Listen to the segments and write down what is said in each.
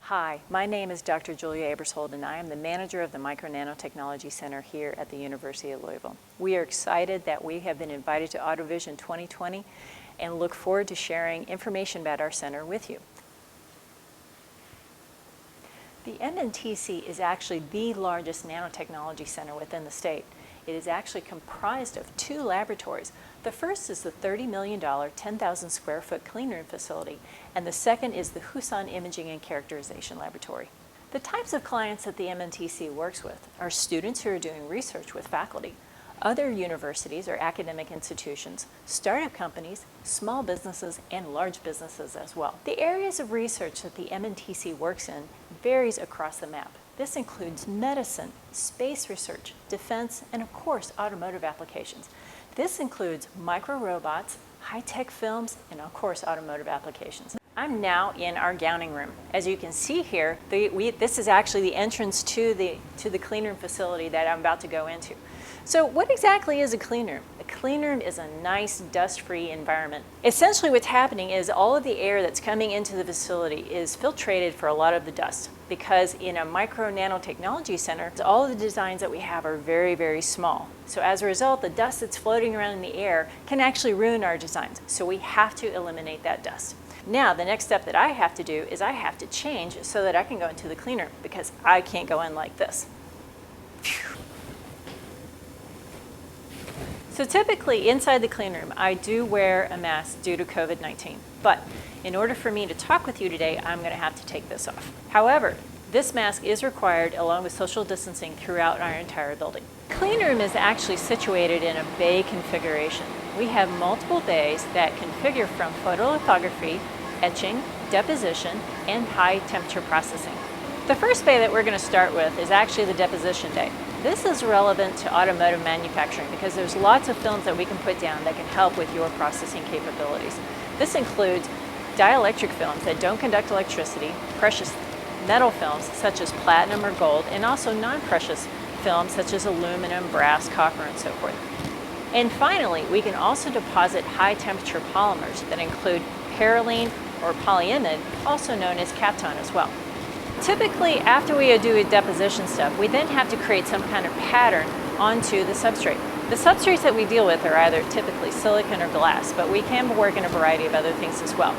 Hi, my name is Dr. Julia Abershold and I am the manager of the Micro Nanotechnology Center here at the University of Louisville. We are excited that we have been invited to AutoVision 2020 and look forward to sharing information about our center with you. The MNTC is actually the largest nanotechnology center within the state. It is actually comprised of two laboratories. The first is the $30 million, 10,000 square foot clean room facility, and the second is the Husan Imaging and Characterization Laboratory. The types of clients that the MNTC works with are students who are doing research with faculty, other universities or academic institutions, startup companies, small businesses, and large businesses as well. The areas of research that the MNTC works in varies across the map. This includes medicine, space research, defense, and of course, automotive applications. This includes micro-robots, high-tech films, and of course, automotive applications. I'm now in our gowning room. As you can see here, this is actually the entrance to the clean room facility that I'm about to go into. So what exactly is a clean room? A clean room is a nice dust-free environment. Essentially what's happening is all of the air that's coming into the facility is filtrated for a lot of the dust, because in a micro nanotechnology center, all of the designs that we have are very, very small. So as a result, the dust that's floating around in the air can actually ruin our designs. So we have to eliminate that dust. Now, the next step that I have to do is I have to change so that I can go into the clean room, because I can't go in like this. Phew. So typically inside the clean room, I do wear a mask due to COVID-19. But in order for me to talk with you today, I'm going to have to take this off. However, this mask is required along with social distancing throughout our entire building. The clean room is actually situated in a bay configuration. We have multiple bays that configure from photolithography, etching, deposition, and high temperature processing. The first bay that we're going to start with is actually the deposition bay. This is relevant to automotive manufacturing because there's lots of films that we can put down that can help with your processing capabilities. This includes dielectric films that don't conduct electricity, precious metal films such as platinum or gold, and also non-precious films such as aluminum, brass, copper, and so forth. And finally, we can also deposit high temperature polymers that include parylene or polyimide, also known as Kapton as well. Typically, after we do a deposition step, we then have to create some kind of pattern onto the substrate. The substrates that we deal with are either typically silicon or glass, but we can work in a variety of other things as well.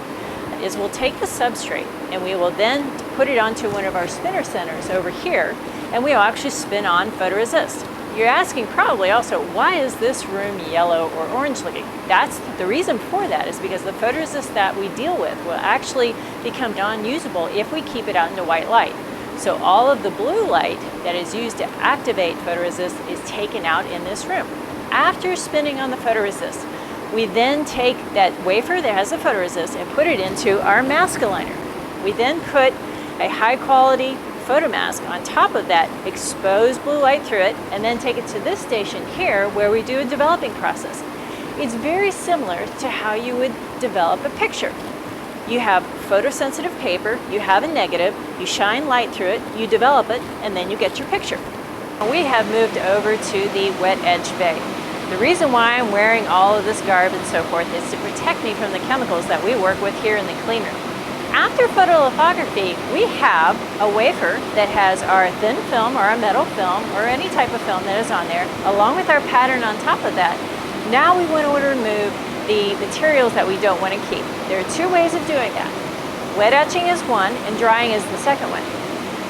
We'll take the substrate and we will then put it onto one of our spinner centers over here, and we'll actually spin on photoresist. You're asking probably also, why is this room yellow or orange looking? That's the reason for that is because the photoresist that we deal with will actually become non-usable if we keep it out into white light. So all of the blue light that is used to activate photoresist is taken out in this room. After spinning on the photoresist, we then take that wafer that has the photoresist and put it into our mask aligner. We then put a high quality photomask on top of that, expose blue light through it, and then take it to this station here where we do a developing process. It's very similar to how you would develop a picture. You have photosensitive paper, you have a negative, you shine light through it, you develop it, and then you get your picture. We have moved over to the wet edge bay. The reason why I'm wearing all of this garb and so forth is to protect me from the chemicals that we work with here in the clean room. After photolithography, we have a wafer that has our thin film or a metal film or any type of film that is on there, along with our pattern on top of that. Now we want to remove the materials that we don't want to keep. There are two ways of doing that. Wet etching is one and drying is the second one.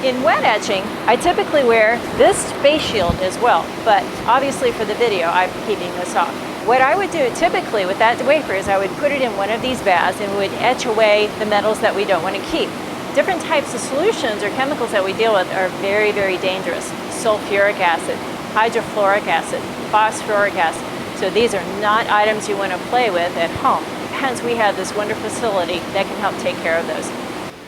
In wet etching, I typically wear this face shield as well, but obviously for the video, I'm keeping this off. What I would do typically with that wafer is I would put it in one of these baths and would etch away the metals that we don't want to keep. Different types of solutions or chemicals that we deal with are very, very dangerous. Sulfuric acid, hydrofluoric acid, phosphoric acid. So these are not items you want to play with at home. Hence, we have this wonderful facility that can help take care of those.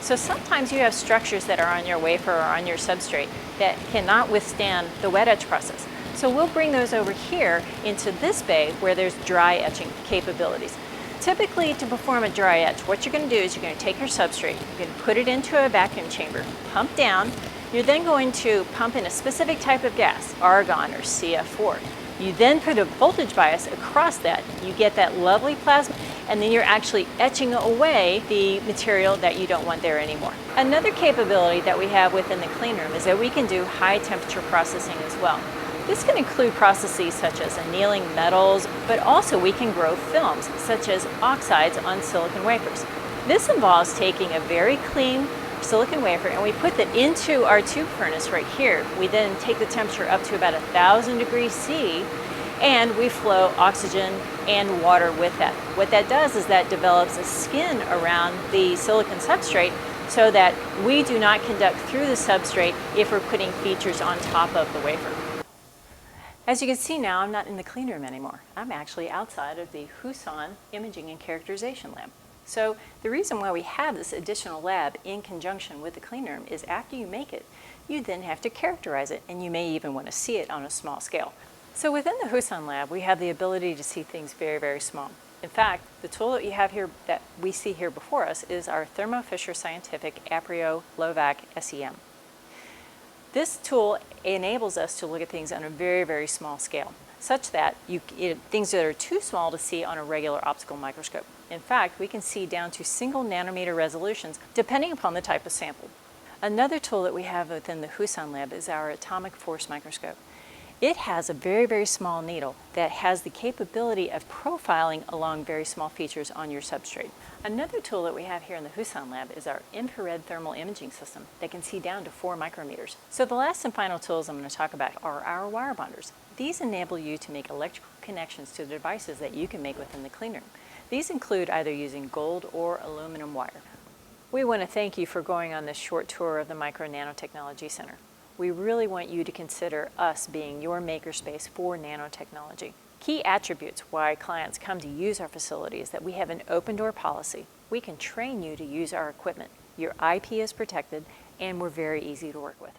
So sometimes you have structures that are on your wafer or on your substrate that cannot withstand the wet etch process. So we'll bring those over here into this bay where there's dry etching capabilities. Typically, to perform a dry etch, what you're going to do is you're going to take your substrate, you're going to put it into a vacuum chamber, pump down. You're then going to pump in a specific type of gas, argon or CF4. You then put a voltage bias across that. You get that lovely plasma, and then you're actually etching away the material that you don't want there anymore. Another capability that we have within the clean room is that we can do high temperature processing as well. This can include processes such as annealing metals, but also we can grow films such as oxides on silicon wafers. This involves taking a very clean silicon wafer and we put that into our tube furnace right here. We then take the temperature up to about 1,000 degrees C and we flow oxygen and water with that. What that does is that develops a skin around the silicon substrate so that we do not conduct through the substrate if we're putting features on top of the wafer. As you can see now, I'm not in the clean room anymore. I'm actually outside of the Huson Imaging and Characterization Lab. So the reason why we have this additional lab in conjunction with the clean room is after you make it, you then have to characterize it, and you may even want to see it on a small scale. So within the Huson lab, we have the ability to see things very, very small. In fact, the tool that you have here, that we see here before us, is our Thermo Fisher Scientific Aprio Low-Vac SEM. This tool enables us to look at things on a very, very small scale, such that things that are too small to see on a regular optical microscope. In fact, we can see down to single nanometer resolutions depending upon the type of sample. Another tool that we have within the Huson lab is our atomic force microscope. It has a very, very small needle that has the capability of profiling along very small features on your substrate. Another tool that we have here in the Huson lab is our infrared thermal imaging system that can see down to 4 micrometers. So the last and final tools I'm going to talk about are our wire bonders. These enable you to make electrical connections to the devices that you can make within the clean room. These include either using gold or aluminum wire. We want to thank you for going on this short tour of the Micro Nanotechnology Center. We really want you to consider us being your makerspace for nanotechnology. Key attributes why clients come to use our facility is that we have an open door policy. We can train you to use our equipment. Your IP is protected, and we're very easy to work with.